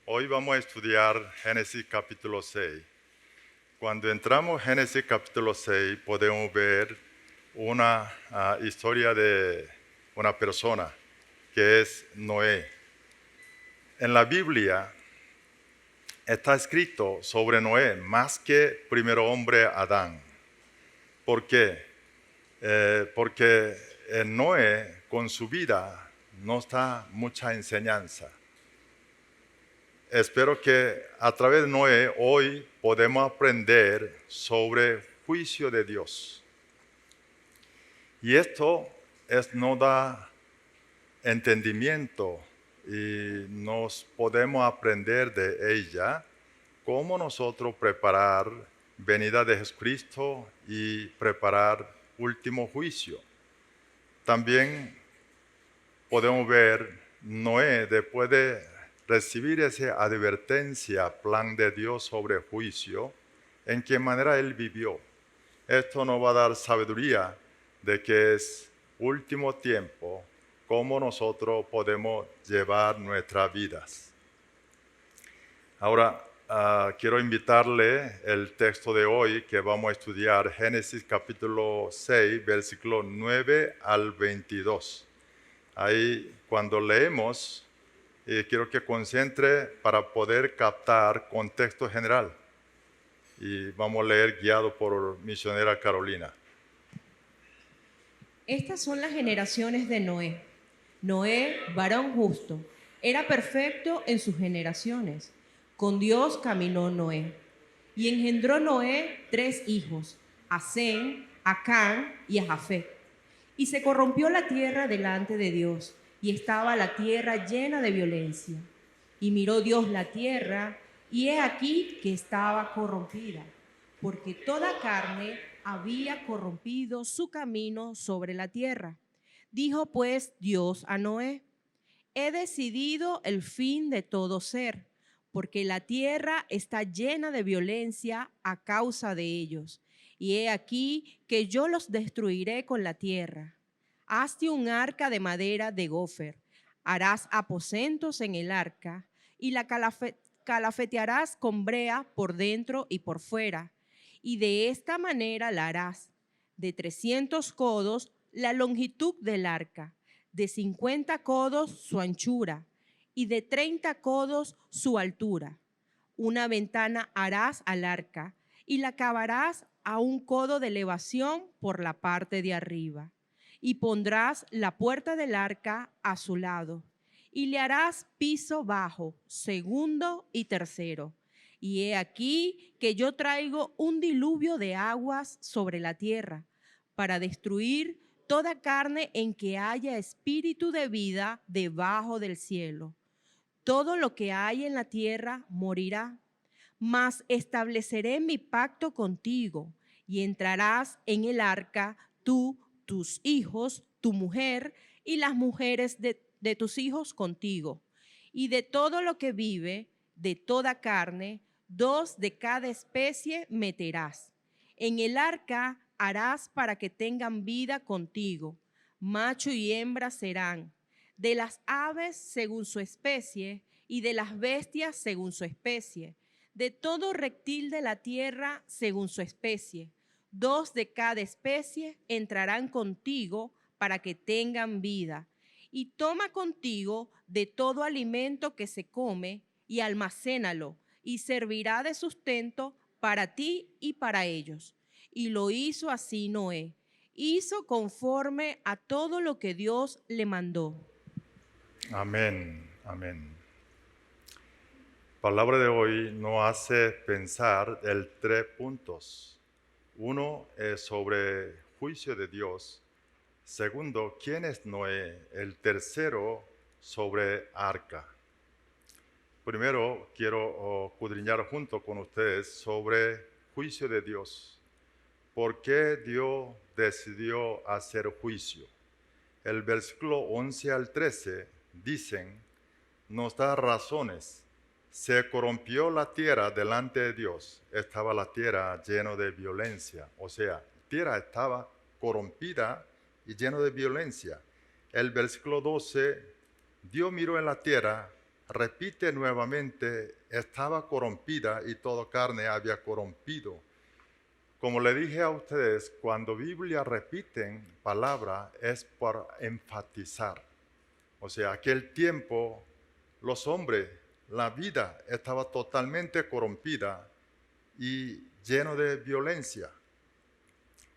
Hoy vamos a estudiar Génesis capítulo 6. Cuando entramos en Génesis capítulo 6 podemos ver una historia de una persona que es Noé. En la Biblia está escrito sobre Noé más que primero hombre Adán. ¿Por qué? Porque en Noé con su vida no está mucha enseñanza. Espero que a través de Noé hoy podemos aprender sobre juicio de Dios. Y esto nos da entendimiento y nos podemos aprender de ella cómo nosotros preparar venida de Jesucristo y preparar último juicio. También podemos ver Noé después de recibir esa advertencia, plan de Dios sobre juicio, en qué manera él vivió. Esto nos va a dar sabiduría de que es último tiempo, cómo nosotros podemos llevar nuestras vidas. Ahora, quiero invitarle el texto de hoy que vamos a estudiar, Génesis capítulo 6, versículo 9 al 22. Ahí, cuando leemos, quiero que concentre para poder captar contexto general. Y vamos a leer guiado por misionera Carolina. Estas son las generaciones de Noé. Noé, varón justo, era perfecto en sus generaciones. Con Dios caminó Noé. Y engendró Noé 3 hijos, a Sem, a Can y a Jafet. Y se corrompió la tierra delante de Dios, y estaba la tierra llena de violencia. Y miró Dios la tierra, y he aquí que estaba corrompida, porque toda carne había corrompido su camino sobre la tierra. Dijo pues Dios a Noé: he decidido el fin de todo ser, porque la tierra está llena de violencia a causa de ellos. Y he aquí que yo los destruiré con la tierra. Hazte un arca de madera de gofer, harás aposentos en el arca, y la calafetearás con brea por dentro y por fuera. Y de esta manera la harás: de 300 codos la longitud del arca, de 50 codos su anchura y de 30 codos su altura. Una ventana harás al arca y la acabarás a 1 codo de elevación por la parte de arriba. Y pondrás la puerta del arca a su lado. Y le harás piso bajo, segundo y tercero. Y he aquí que yo traigo un diluvio de aguas sobre la tierra para destruir toda carne en que haya espíritu de vida debajo del cielo. Todo lo que hay en la tierra morirá, mas estableceré mi pacto contigo y entrarás en el arca tú, tus hijos, tu mujer y las mujeres de tus hijos contigo. Y de todo lo que vive, de toda carne, 2 de cada especie meterás. En el arca harás para que tengan vida contigo. Macho y hembra serán, de las aves según su especie y de las bestias según su especie, de todo reptil de la tierra según su especie. 2 de cada especie entrarán contigo para que tengan vida. Y toma contigo de todo alimento que se come y almacénalo, y servirá de sustento para ti y para ellos. Y lo hizo así Noé. Hizo conforme a todo lo que Dios le mandó. Amén, amén. Palabra de hoy nos hace pensar en 3 puntos. Uno es sobre juicio de Dios. Segundo, ¿quién es Noé? El tercero, sobre arca. Primero, quiero escudriñar junto con ustedes sobre juicio de Dios. ¿Por qué Dios decidió hacer juicio? El versículo 11 al 13 dicen, nos da razones. Se corrompió la tierra delante de Dios. Estaba la tierra llena de violencia. O sea, la tierra estaba corrompida y llena de violencia. El versículo 12, Dios miró en la tierra repite nuevamente, estaba corrompida y toda carne había corrompido. Como le dije a ustedes, cuando Biblia repiten palabra es por enfatizar. O sea, aquel tiempo los hombres, la vida estaba totalmente corrompida y lleno de violencia.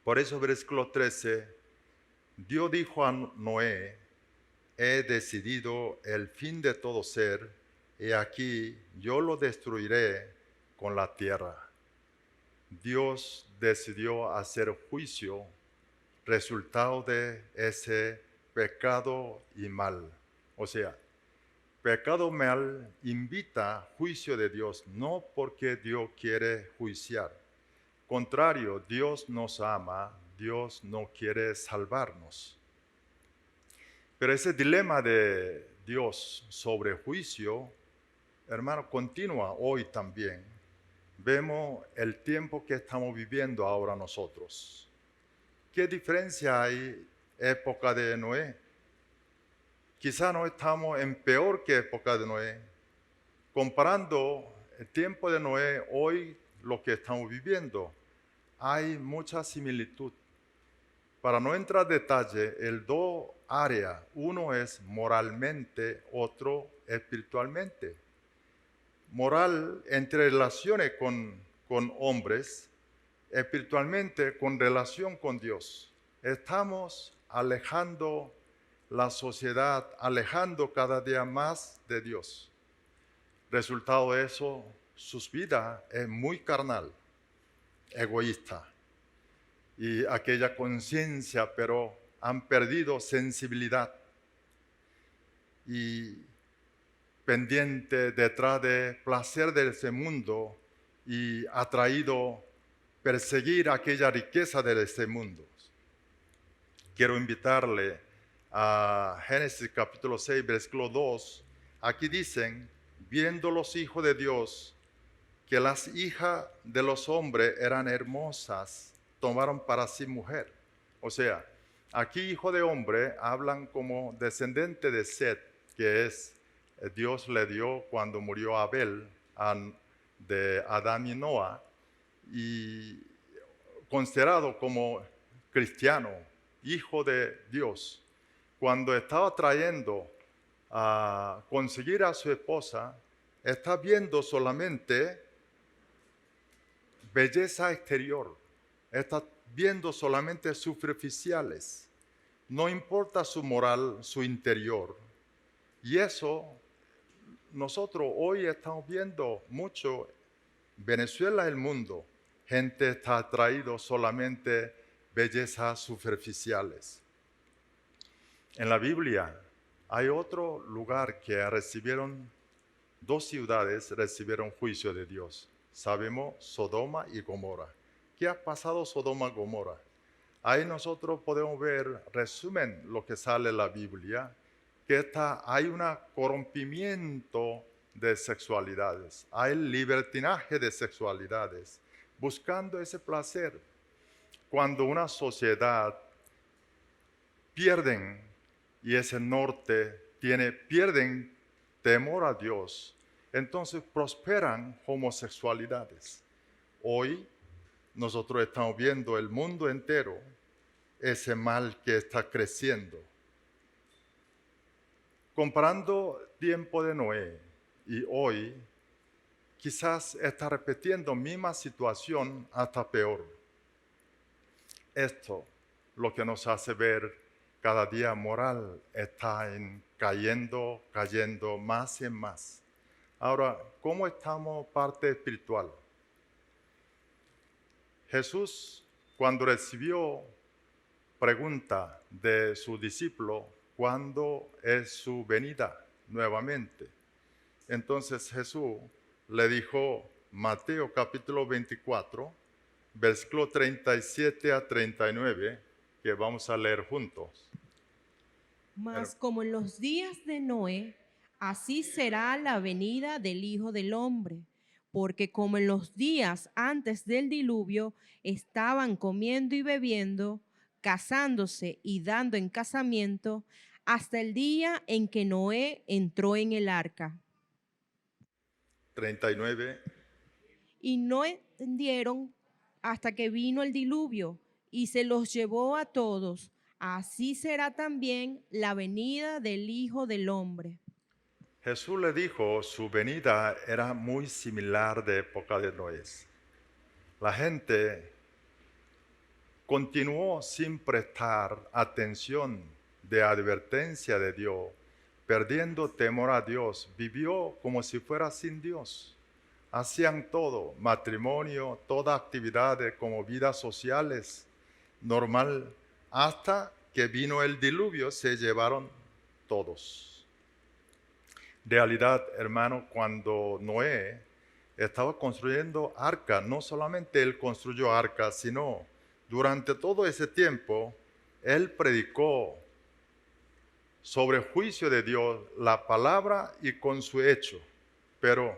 Por eso, versículo 13, Dios dijo a Noé: he decidido el fin de todo ser, y aquí yo lo destruiré con la tierra. Dios decidió hacer juicio, resultado de ese pecado y mal. O sea, pecado mal invita juicio de Dios, no porque Dios quiere juiciar. Contrario, Dios nos ama, Dios no quiere salvarnos. Pero ese dilema de Dios sobre juicio, hermano, continúa hoy también. Vemos el tiempo que estamos viviendo ahora nosotros. ¿Qué diferencia hay época de Noé? Quizá no estamos en peor que época de Noé. Comparando el tiempo de Noé, hoy lo que estamos viviendo, hay mucha similitud. Para no entrar en detalle, el dos áreas, uno es moralmente, otro espiritualmente. Moral entre relaciones con hombres, espiritualmente con relación con Dios. Estamos alejando la sociedad, alejando cada día más de Dios. Resultado de eso, sus vidas es muy carnal, egoísta. Y aquella conciencia, pero han perdido sensibilidad y pendiente detrás de placer de ese mundo y atraído perseguir aquella riqueza de este mundo. Quiero invitarle a Génesis capítulo 6, versículo 2. Aquí dicen: viendo los hijos de Dios que las hijas de los hombres eran hermosas, tomaron para sí mujer. O sea, aquí hijo de hombre hablan como descendiente de Set, que es Dios le dio cuando murió Abel, de Adán y Noa, y considerado como cristiano, hijo de Dios. Cuando estaba trayendo a conseguir a su esposa, está viendo solamente belleza exterior, está viendo solamente superficiales, no importa su moral, su interior. Y eso nosotros hoy estamos viendo mucho. Venezuela, el mundo, gente está atraído solamente bellezas superficiales. En la Biblia hay otro lugar que recibieron, dos ciudades recibieron juicio de Dios. Sabemos Sodoma y Gomorra. ¿Qué ha pasado Sodoma y Gomorra? Ahí nosotros podemos ver, resumen lo que sale en la Biblia, que hay un corrompimiento de sexualidades, hay libertinaje de sexualidades, buscando ese placer. Cuando una sociedad pierden y ese norte pierden temor a Dios, entonces prosperan homosexualidades. Hoy nosotros estamos viendo el mundo entero ese mal que está creciendo. Comparando tiempo de Noé y hoy, quizás está repitiendo misma situación hasta peor. Esto lo que nos hace ver cada día moral está cayendo más y más. Ahora, ¿cómo estamos parte espiritual? Jesús, cuando recibió pregunta de su discípulo, ¿cuándo es su venida nuevamente? Entonces Jesús le dijo, Mateo capítulo 24, versículo 37 a 39, que vamos a leer juntos. Mas como en los días de Noé, así será la venida del Hijo del Hombre. Porque como en los días antes del diluvio estaban comiendo y bebiendo, casándose y dando en casamiento, hasta el día en que Noé entró en el arca. 39. Y no entendieron hasta que vino el diluvio y se los llevó a todos. Así será también la venida del Hijo del Hombre. Jesús le dijo, su venida era muy similar de época de Noé. La gente continuó sin prestar atención de advertencia de Dios, perdiendo temor a Dios, vivió como si fuera sin Dios. Hacían todo, matrimonio, toda actividad como vidas sociales, normal, hasta que vino el diluvio, se llevaron todos. Realidad, hermano, cuando Noé estaba construyendo arca, no solamente él construyó arca, sino durante todo ese tiempo, él predicó sobre el juicio de Dios, la palabra y con su hecho. Pero,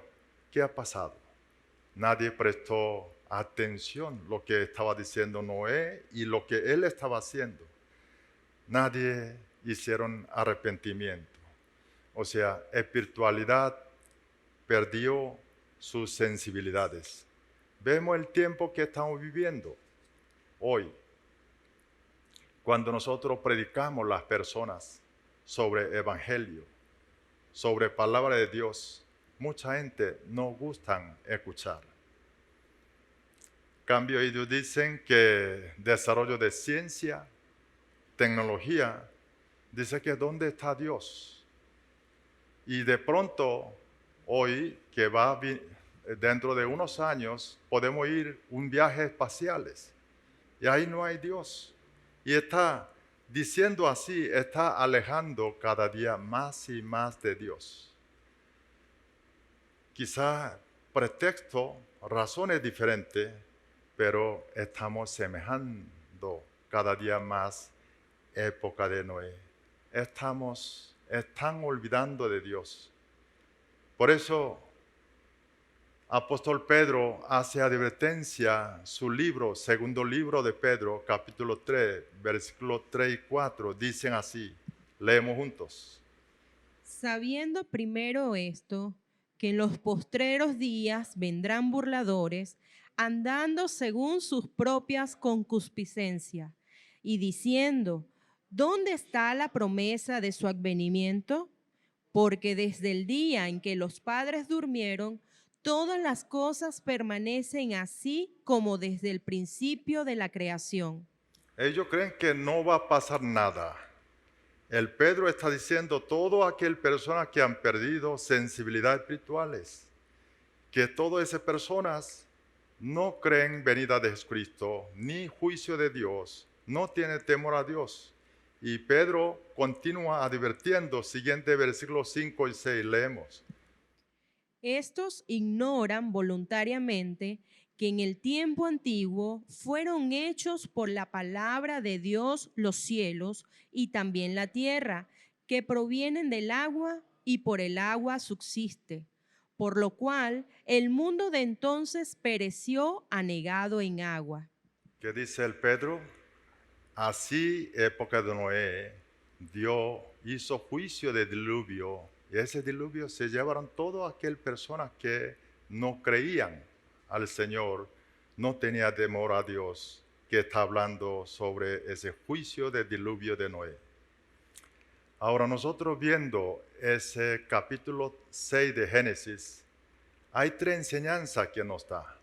¿qué ha pasado? Nadie prestó atención a lo que estaba diciendo Noé y lo que él estaba haciendo. Nadie hicieron arrepentimiento. O sea, espiritualidad perdió sus sensibilidades. Vemos el tiempo que estamos viviendo hoy. Cuando nosotros predicamos a las personas sobre evangelio, sobre palabra de Dios, mucha gente no gusta escuchar. En cambio, ellos dicen que desarrollo de ciencia, tecnología, dice que ¿dónde está Dios? Y de pronto, hoy, que va dentro de unos años, podemos ir un viaje espaciales. Y ahí no hay Dios. Y está diciendo así, está alejando cada día más y más de Dios. Quizá pretexto, razones diferentes, pero estamos semejando cada día más época de Noé. Están olvidando de Dios. Por eso, apóstol Pedro hace advertencia, su libro, segundo libro de Pedro, capítulo 3, versículos 3 y 4, dicen así, leemos juntos. Sabiendo primero esto, que en los postreros días vendrán burladores, andando según sus propias concupiscencias, y diciendo, ¿dónde está la promesa de su advenimiento? Porque desde el día en que los padres durmieron, todas las cosas permanecen así como desde el principio de la creación. Ellos creen que no va a pasar nada. El Pedro está diciendo todo aquel personas que han perdido sensibilidad espirituales, que todas esas personas no creen venida de Jesucristo, ni juicio de Dios, no tienen temor a Dios. Y Pedro continúa advirtiendo, siguiente versículos 5 y 6, leemos. Estos ignoran voluntariamente que en el tiempo antiguo fueron hechos por la palabra de Dios los cielos y también la tierra, que provienen del agua y por el agua subsiste, por lo cual el mundo de entonces pereció anegado en agua. ¿Qué dice el Pedro? Así, época de Noé, Dios hizo juicio de diluvio, y ese diluvio se llevaron todas aquellas personas que no creían al Señor, no tenían temor a Dios, que está hablando sobre ese juicio de diluvio de Noé. Ahora nosotros viendo ese capítulo 6 de Génesis, hay tres enseñanzas que nos da.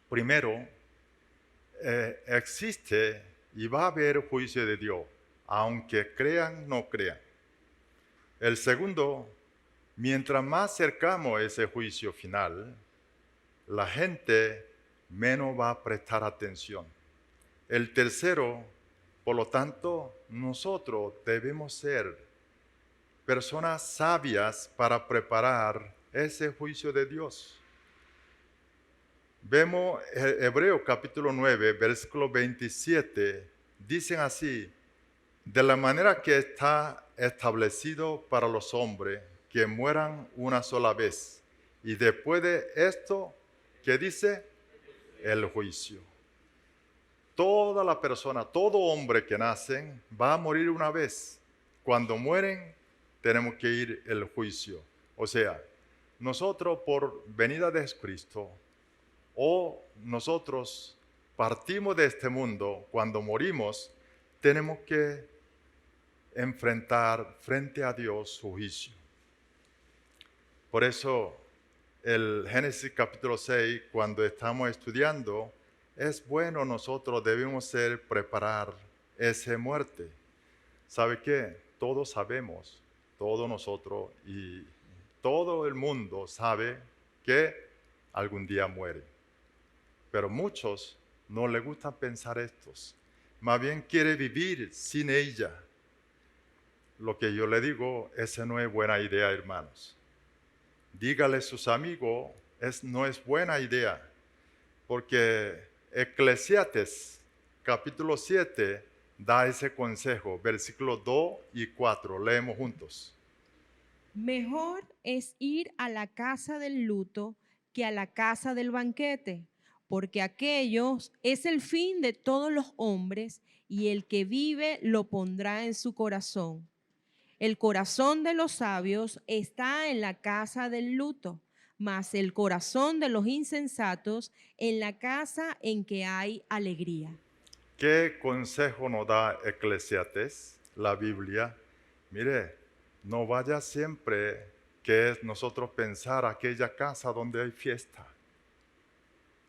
Primero, existe y va a haber juicio de Dios, aunque crean, no crean. El segundo, mientras más cercamos a ese juicio final, la gente menos va a prestar atención. El tercero, por lo tanto, nosotros debemos ser personas sabias para preparar ese juicio de Dios. Vemos Hebreo capítulo 9, versículo 27, dicen así, de la manera que está establecido para los hombres que mueran una sola vez, y después de esto, ¿qué dice? El juicio. Toda la persona, todo hombre que nace va a morir una vez. Cuando mueren, tenemos que ir al juicio. O sea, nosotros por venida de Jesucristo o nosotros partimos de este mundo, cuando morimos, tenemos que enfrentar frente a Dios su juicio. Por eso el Génesis capítulo 6, cuando estamos estudiando, es bueno nosotros debemos preparar esa muerte. ¿Sabe qué? Todos sabemos, todos nosotros y todo el mundo sabe que algún día muere. Pero muchos no les gusta pensar estos. Más bien quiere vivir sin ella. Lo que yo le digo, esa no es buena idea, hermanos. Dígale a sus amigos, no es buena idea, porque Eclesiastes capítulo 7 da ese consejo, versículos 2 y 4, leemos juntos. Mejor es ir a la casa del luto que a la casa del banquete, porque aquellos es el fin de todos los hombres y el que vive lo pondrá en su corazón. El corazón de los sabios está en la casa del luto, mas el corazón de los insensatos en la casa en que hay alegría. ¿Qué consejo nos da Eclesiastes, la Biblia? Mire, no vaya siempre que es nosotros pensar aquella casa donde hay fiesta.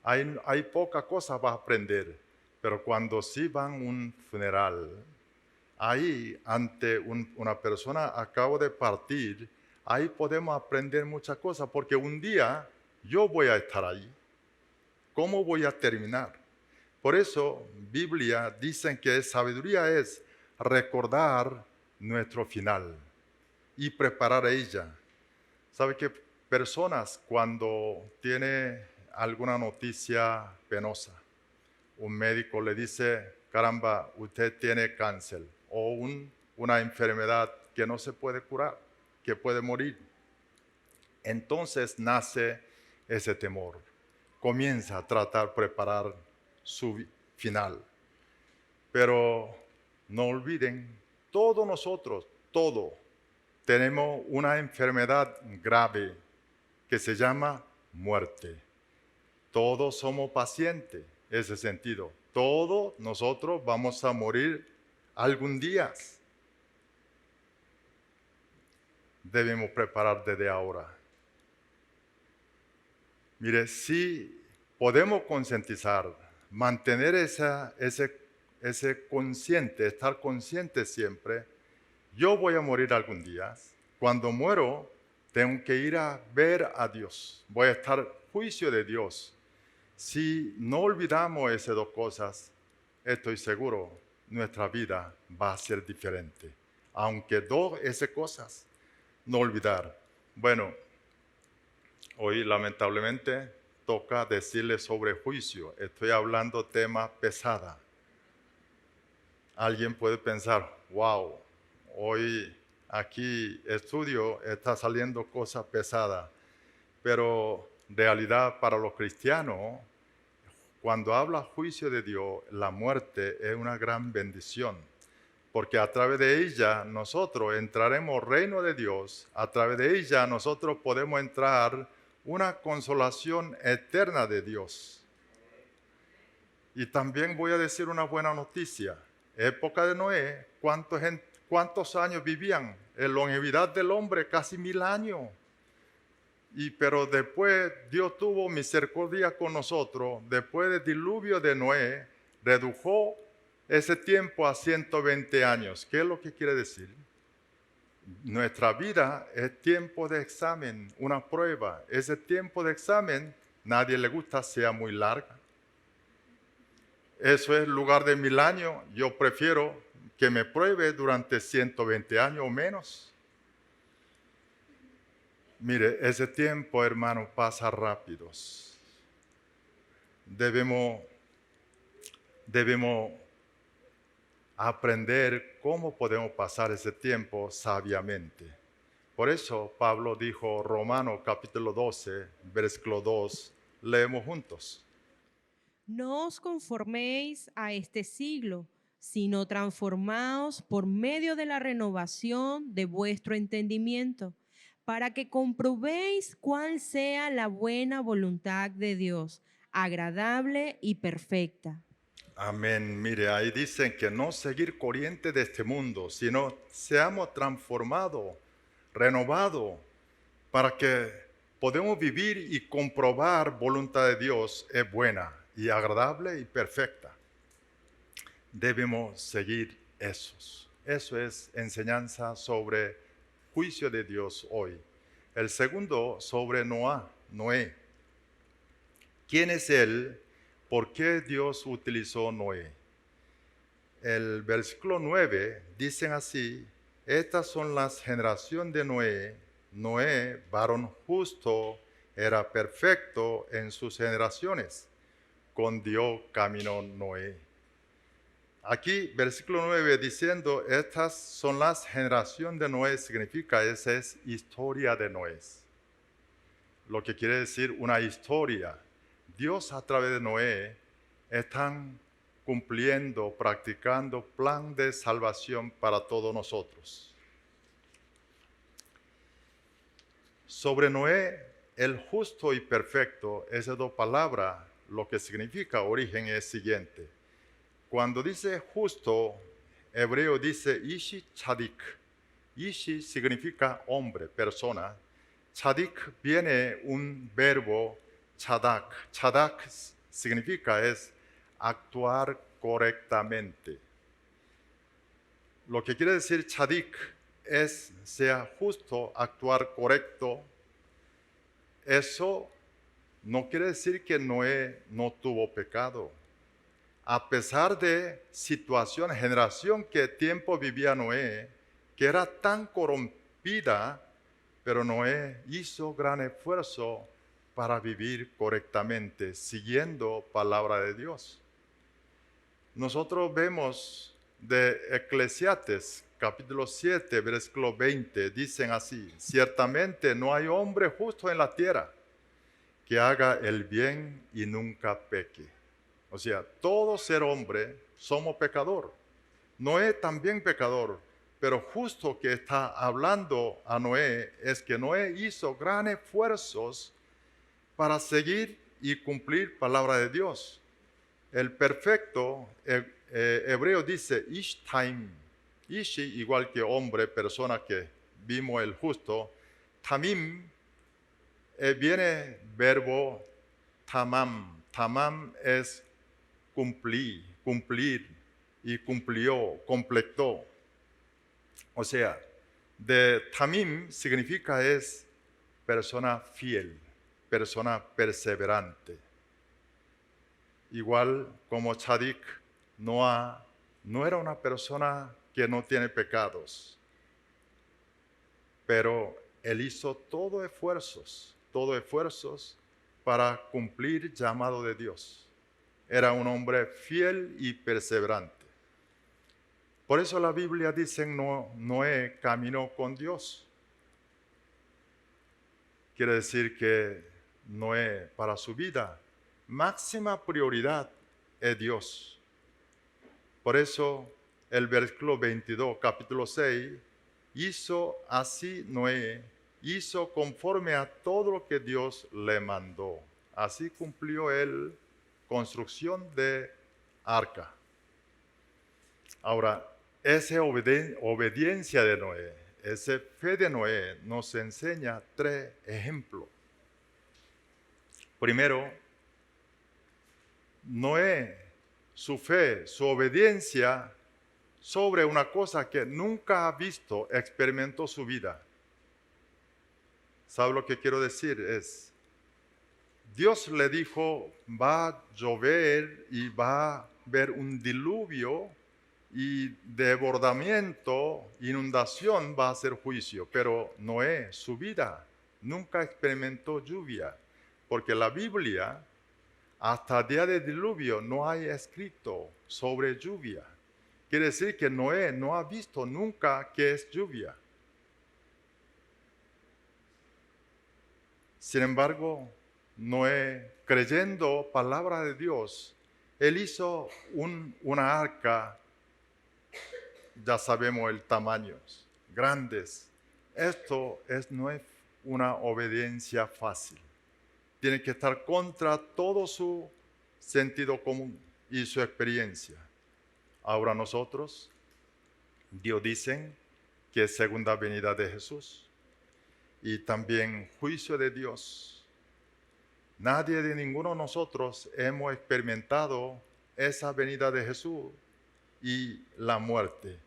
Hay poca cosa para aprender, pero cuando sí van a un funeral, ahí ante una persona acabo de partir, ahí podemos aprender muchas cosas, porque un día yo voy a estar ahí. ¿Cómo voy a terminar? Por eso, Biblia dicen que sabiduría es recordar nuestro final y preparar ella. ¿Sabe qué? Personas cuando tiene alguna noticia penosa, un médico le dice, caramba, usted tiene cáncer o una enfermedad que no se puede curar, que puede morir. Entonces nace ese temor. Comienza a tratar de preparar su final. Pero no olviden, todos nosotros, tenemos una enfermedad grave que se llama muerte. Todos somos pacientes en ese sentido. Todos nosotros vamos a morir algún día. Debemos preparar desde ahora. Mire, si podemos concientizar, mantener ese consciente, estar consciente siempre, yo voy a morir algún día. Cuando muero, tengo que ir a ver a Dios. Voy a estar juicio de Dios. Si no olvidamos esas dos cosas, estoy seguro, nuestra vida va a ser diferente. Aunque esas cosas no olvidar. Bueno, hoy lamentablemente toca decirle sobre juicio. Estoy hablando tema pesada. Alguien puede pensar, wow, hoy aquí estudio, está saliendo cosas pesadas. Pero en realidad para los cristianos, cuando habla juicio de Dios, la muerte es una gran bendición. Porque a través de ella nosotros entraremos al reino de Dios. A través de ella nosotros podemos entrar una consolación eterna de Dios. Y también voy a decir una buena noticia. Época de Noé, ¿cuántos años vivían? En longevidad del hombre, casi 1000 años. Pero después Dios tuvo misericordia con nosotros. Después del diluvio de Noé, redujo ese tiempo a 120 años. ¿Qué es lo que quiere decir? Nuestra vida es tiempo de examen, una prueba. Ese tiempo de examen, nadie le gusta sea muy larga. Eso es lugar de 1000 años. Yo prefiero que me pruebe durante 120 años o menos. Mire, ese tiempo, hermano, pasa rápido. Debemos aprender cómo podemos pasar ese tiempo sabiamente. Por eso Pablo dijo, Romanos capítulo 12, versículo 2, leemos juntos. No os conforméis a este siglo, sino transformaos por medio de la renovación de vuestro entendimiento, para que comprobéis cuál sea la buena voluntad de Dios, agradable y perfecta. Amén. Mire, ahí dicen que no seguir corriente de este mundo, sino seamos transformados, renovados, para que podamos vivir y comprobar voluntad de Dios es buena y agradable y perfecta. Debemos seguir esos. Eso es enseñanza sobre juicio de Dios hoy. El segundo sobre Noé. ¿Quién es él? ¿Por qué Dios utilizó Noé? El versículo 9 dicen así: estas son las generaciones de Noé. Noé, varón justo, era perfecto en sus generaciones. Con Dios caminó Noé. Aquí, versículo 9 diciendo, estas son las generaciones de Noé, significa, esa es historia de Noé. Lo que quiere decir una historia. Dios a través de Noé están cumpliendo, practicando plan de salvación para todos nosotros. Sobre Noé, el justo y perfecto, esas dos palabras, lo que significa origen es siguiente. Cuando dice justo, hebreo dice ishi chadik. Ishi significa hombre, persona. Chadik viene un verbo chadak. Chadak significa es actuar correctamente. Lo que quiere decir chadik es sea justo, actuar correcto. Eso no quiere decir que Noé no tuvo pecado. A pesar de situación, generación que tiempo vivía Noé, que era tan corrompida, pero Noé hizo gran esfuerzo para vivir correctamente, siguiendo palabra de Dios. Nosotros vemos de Eclesiastés, capítulo 7, versículo 20, dicen así: ciertamente no hay hombre justo en la tierra que haga el bien y nunca peque. O sea, todo ser hombre somos pecador. Noé también pecador, pero justo que está hablando a Noé es que Noé hizo gran esfuerzos para seguir y cumplir palabra de Dios. El perfecto hebreo dice ishtaim. Ishi igual que hombre, persona que vimos el justo. Tamim viene verbo tamam. Tamam es cumplir y cumplió, completó. O sea, de tamim significa es persona fiel, persona perseverante. Igual como Chadik, Noah no era una persona que no tiene pecados, pero él hizo todo esfuerzos para cumplir llamado de Dios. Era un hombre fiel y perseverante. Por eso la Biblia dice Noé caminó con Dios. Quiere decir que Noé, para su vida, máxima prioridad es Dios. Por eso el versículo 22, capítulo 6, hizo así Noé, hizo conforme a todo lo que Dios le mandó. Así cumplió él construcción de arca. Ahora, esa obediencia de Noé, esa fe de Noé nos enseña 3 ejemplos. Primero, Noé, su fe, su obediencia sobre una cosa que nunca ha visto, experimentó su vida. ¿Sabe lo que quiero decir? Es, Dios le dijo, va a llover y va a haber un diluvio y desbordamiento, inundación, va a ser juicio. Pero Noé, su vida, nunca experimentó lluvia, porque la Biblia, hasta el día del diluvio, no hay escrito sobre lluvia. Quiere decir que Noé no ha visto nunca qué es lluvia. Sin embargo, Noé, creyendo palabra de Dios, él hizo una arca, ya sabemos el tamaño, grandes. Esto no es una obediencia fácil. Tiene que estar contra todo su sentido común y su experiencia. Ahora nosotros, Dios dice que es segunda venida de Jesús y también juicio de Dios. Nadie de ninguno de nosotros hemos experimentado esa venida de Jesús y la muerte.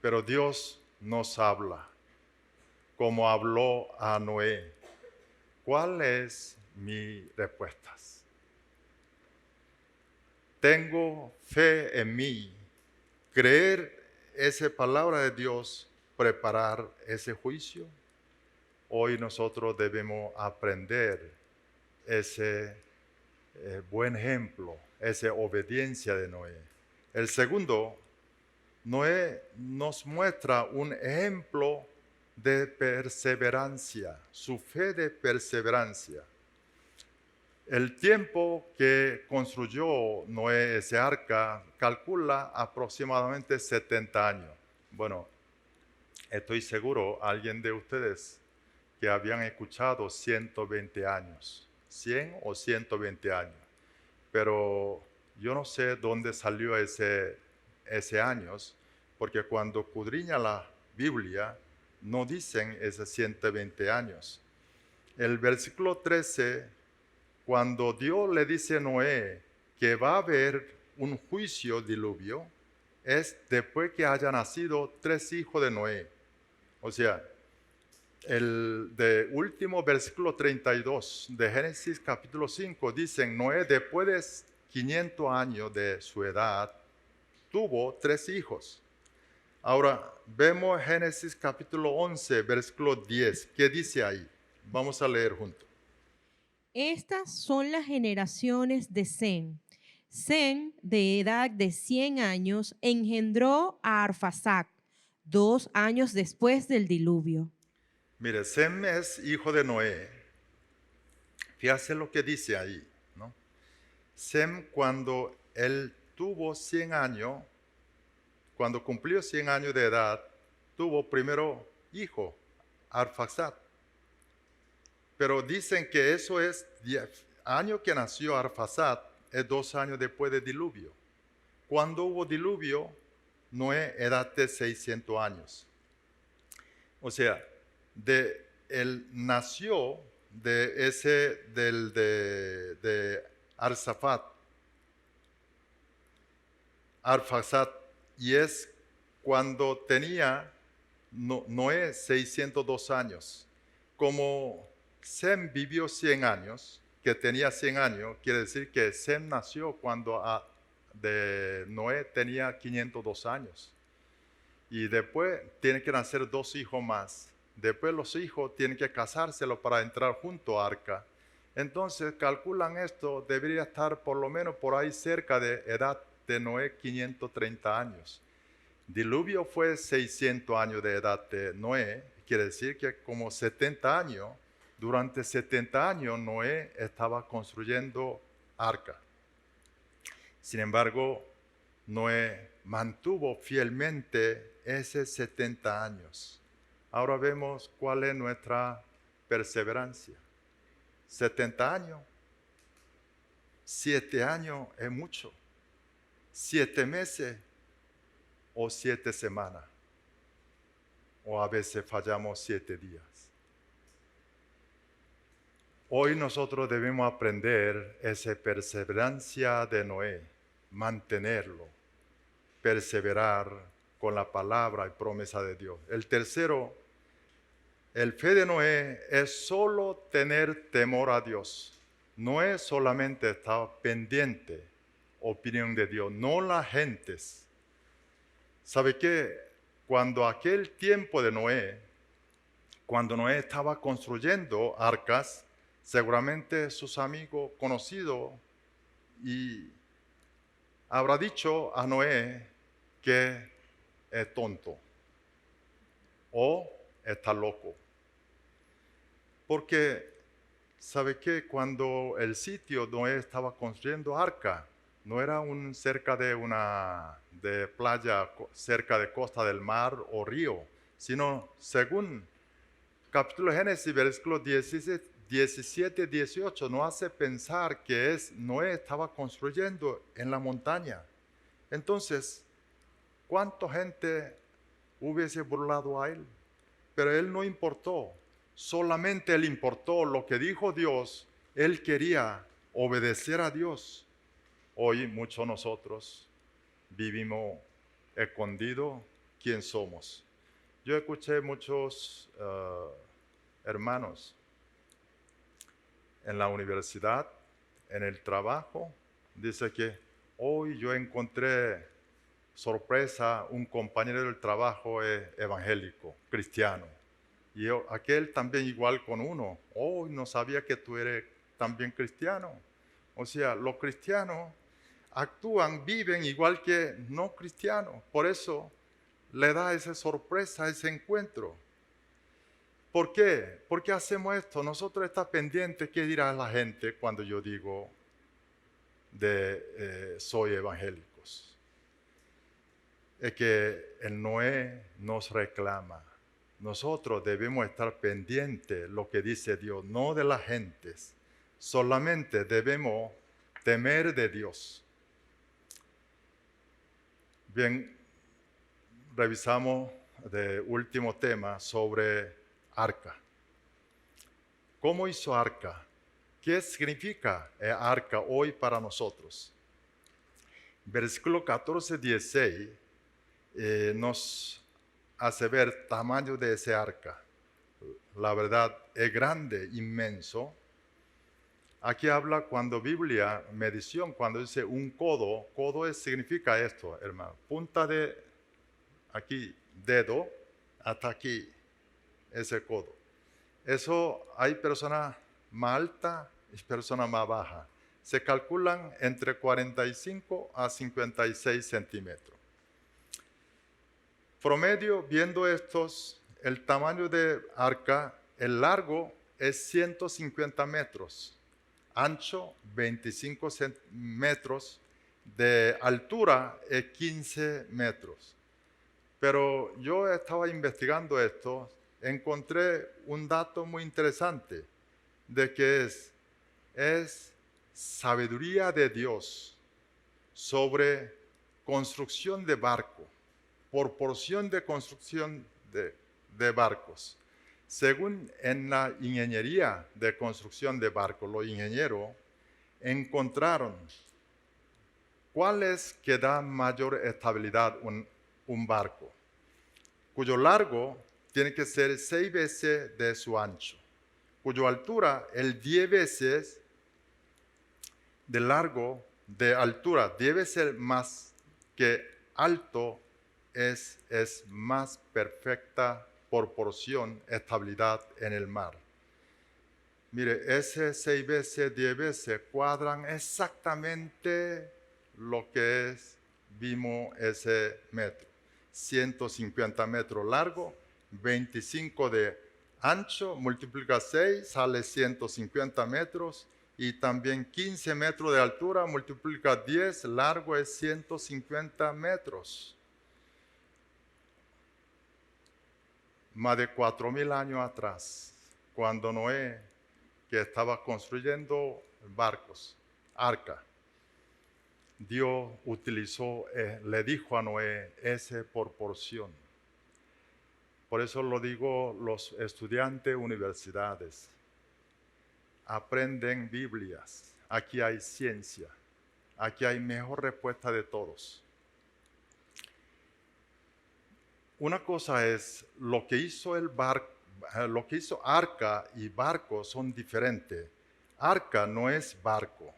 Pero Dios nos habla, como habló a Noé. ¿Cuál es mi respuesta? Tengo fe en mí, creer esa palabra de Dios, preparar ese juicio. Hoy nosotros debemos aprender ese buen ejemplo, esa obediencia de Noé. El segundo, Noé nos muestra un ejemplo de perseverancia, su fe de perseverancia. El tiempo que construyó Noé ese arca calcula aproximadamente 70 años. Bueno, estoy seguro, alguien de ustedes que habían escuchado 120 años, 100 o 120 años, pero yo no sé dónde salió ese años, porque cuando escudriña la Biblia, no dicen esos 120 años. El versículo 13, cuando Dios le dice a Noé que va a haber un juicio diluvio, es después que haya nacido 3 hijos de Noé. O sea, el de último versículo 32 de Génesis capítulo 5 dicen, Noé después de 500 años de su edad, tuvo 3 hijos. Ahora, vemos Génesis capítulo 11, versículo 10. ¿Qué dice ahí? Vamos a leer juntos. Estas son las generaciones de Sem. Sem, de edad de 100 años, engendró a Arfaxad 2 años después del diluvio. Mire, Sem es hijo de Noé. Fíjate lo que dice ahí, ¿no? Sem, cuando él tuvo 100 años, cuando cumplió 100 años de edad, tuvo primero hijo, Arfaxad. Pero dicen que eso es 10 años que nació Arfaxad, es 2 años después del diluvio. Cuando hubo diluvio, Noé edad de 600 años. O sea, él nació de Arfaxad, y es cuando tenía Noé 602 años. Como Sem vivió 100 años, que tenía 100 años, quiere decir que Sem nació cuando de Noé tenía 502 años. Y después tiene que nacer 2 hijos más. Después los hijos tienen que casárselos para entrar junto a arca. Entonces calculan esto, debería estar por lo menos por ahí cerca de edad de Noé, 530 años. Diluvio fue 600 años de edad de Noé, quiere decir que como 70 años, durante 70 años Noé estaba construyendo arca. Sin embargo, Noé mantuvo fielmente esos 70 años. Ahora vemos cuál es nuestra perseverancia. 70 años. 7 años es mucho. 7 meses o 7 semanas. O a veces fallamos 7 días. Hoy nosotros debemos aprender esa perseverancia de Noé, mantenerlo, perseverar con la palabra y promesa de Dios. El tercero, el fe de Noé es solo tener temor a Dios. Noé solamente estaba pendiente, opinión de Dios, no las gentes. ¿Sabe qué? Cuando aquel tiempo de Noé, cuando Noé estaba construyendo arcas, seguramente sus amigos conocidos y habrá dicho a Noé que es tonto o está loco. Porque, ¿sabe qué? Cuando el sitio Noé estaba construyendo arca, no era cerca de una playa, cerca de costa del mar o río, sino según capítulo de Génesis, versículos 17, 18, nos hace pensar que Noé estaba construyendo en la montaña. Entonces, ¿cuánta gente hubiese burlado a él? Pero él no importó, solamente él importó lo que dijo Dios. Él quería obedecer a Dios. Hoy muchos de nosotros vivimos escondidos quién somos. Yo escuché muchos hermanos en la universidad, en el trabajo, dice que hoy yo encontré sorpresa, un compañero del trabajo es evangélico, cristiano. Y aquel también igual con uno. Oh, no sabía que tú eres también cristiano. O sea, los cristianos actúan, viven igual que no cristianos. Por eso le da esa sorpresa, ese encuentro. ¿Por qué? ¿Por qué hacemos esto? Nosotros estamos pendientes qué dirá la gente cuando yo digo soy evangélicos. Es que el Noé nos reclama. Nosotros debemos estar pendientes de lo que dice Dios, no de las gentes. Solamente debemos temer de Dios. Bien, revisamos el último tema sobre arca. ¿Cómo hizo arca? ¿Qué significa arca hoy para nosotros? Versículo 14, 16 nos hace ver el tamaño de ese arca. La verdad es grande, inmenso. Aquí habla cuando Biblia, medición, cuando dice un codo, significa esto, hermano. Punta de aquí, dedo, hasta aquí, ese codo. Eso hay personas más altas y personas más bajas. Se calculan entre 45 a 56 centímetros. Promedio, viendo estos, el tamaño de arca, el largo es 150 metros, ancho 25 metros, de altura es 15 metros. Pero yo estaba investigando esto, encontré un dato muy interesante de que es sabiduría de Dios sobre construcción de barco, proporción de construcción de barcos. Según en la ingeniería de construcción de barcos, los ingenieros encontraron cuál es que da mayor estabilidad un barco, cuyo largo tiene que ser 6 veces de su ancho, cuya altura el 10 veces de largo, de altura, debe ser más que alto, es más perfecta proporción, estabilidad en el mar. Mire, ese 6 veces, 10 veces cuadran exactamente lo que vimos ese metro. 150 metros largo, 25 de ancho, multiplica 6, sale 150 metros. Y también 15 metros de altura, multiplica 10, largo es 150 metros. Más de 4,000 años atrás, cuando Noé, que estaba construyendo barcos, arca, Dios utilizó, le dijo a Noé esa proporción. Por eso lo digo, los estudiantes de universidades aprenden Biblias. Aquí hay ciencia. Aquí hay mejor respuesta de todos. Una cosa es lo que hizo lo que hizo arca y barco son diferentes. Arca no es barco,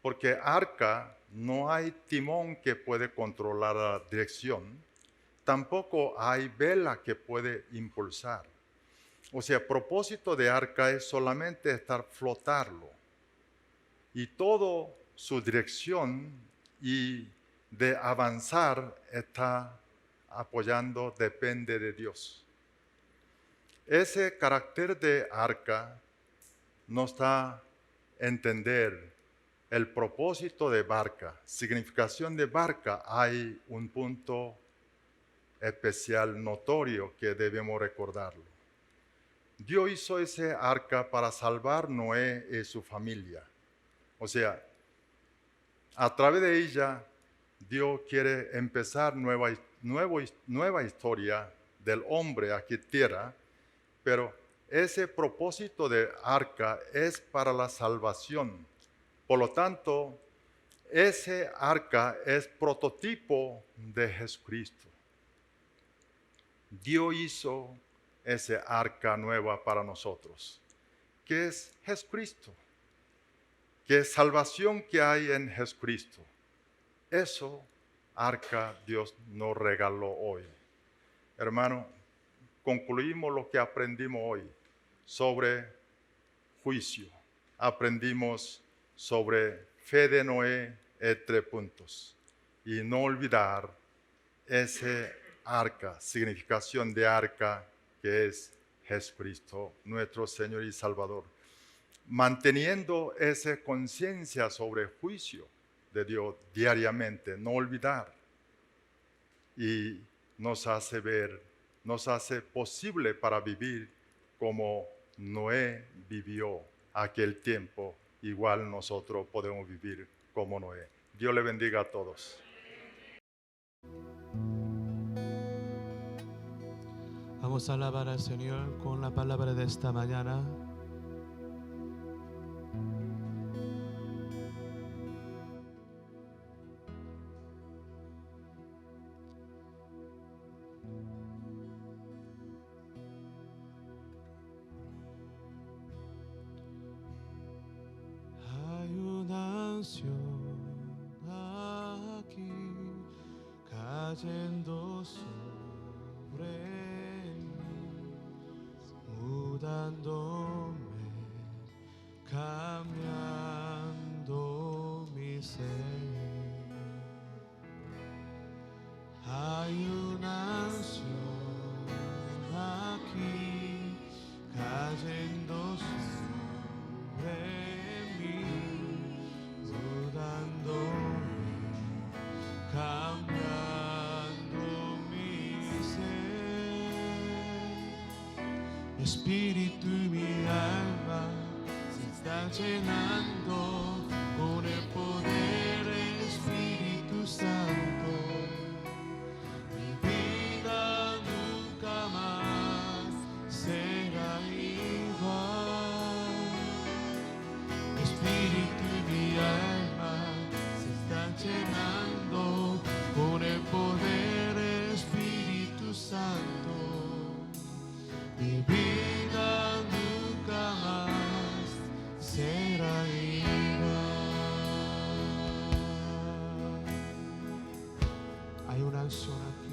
porque arca no hay timón que puede controlar la dirección, tampoco hay vela que puede impulsar. O sea, el propósito de arca es solamente estar flotarlo. Y toda su dirección y de avanzar está apoyando, depende de Dios. Ese carácter de arca nos da a entender el propósito de barca, significación de barca. Hay un punto especial, notorio, que debemos recordarlo. Dios hizo ese arca para salvar Noé y su familia. O sea, a través de ella, Dios quiere empezar nueva historia del hombre aquí en tierra, pero ese propósito de arca es para la salvación. Por lo tanto, ese arca es prototipo de Jesucristo. Dios hizo ese arca nueva para nosotros, que es Jesucristo, que es salvación que hay en Jesucristo. Eso arca Dios nos regaló hoy. Hermano, concluimos lo que aprendimos hoy sobre juicio. Aprendimos sobre fe de Noé, 3 puntos. Y no olvidar ese arca, significación de arca que es Jesucristo, nuestro Señor y Salvador. Manteniendo esa conciencia sobre juicio de Dios diariamente, no olvidar. Y nos hace ver, nos hace posible para vivir como Noé vivió aquel tiempo. Igual nosotros podemos vivir como Noé. Dios le bendiga a todos. Vamos a alabar al Señor con la palabra de esta mañana. Hay una unción aquí cayendo sobre mí, mudándome, cambiando mi ser. Hay una unción aquí cayendo sobre mí, mudándome, cambiando mi ser. Mi espíritu y mi alma se están llenando con el poder del Espíritu Santo. Mi vida nunca más será igual. Mi espíritu y mi alma se están llenando con el poder del Espíritu Santo. Mi vida nunca más será igual. Hay una unción aquí.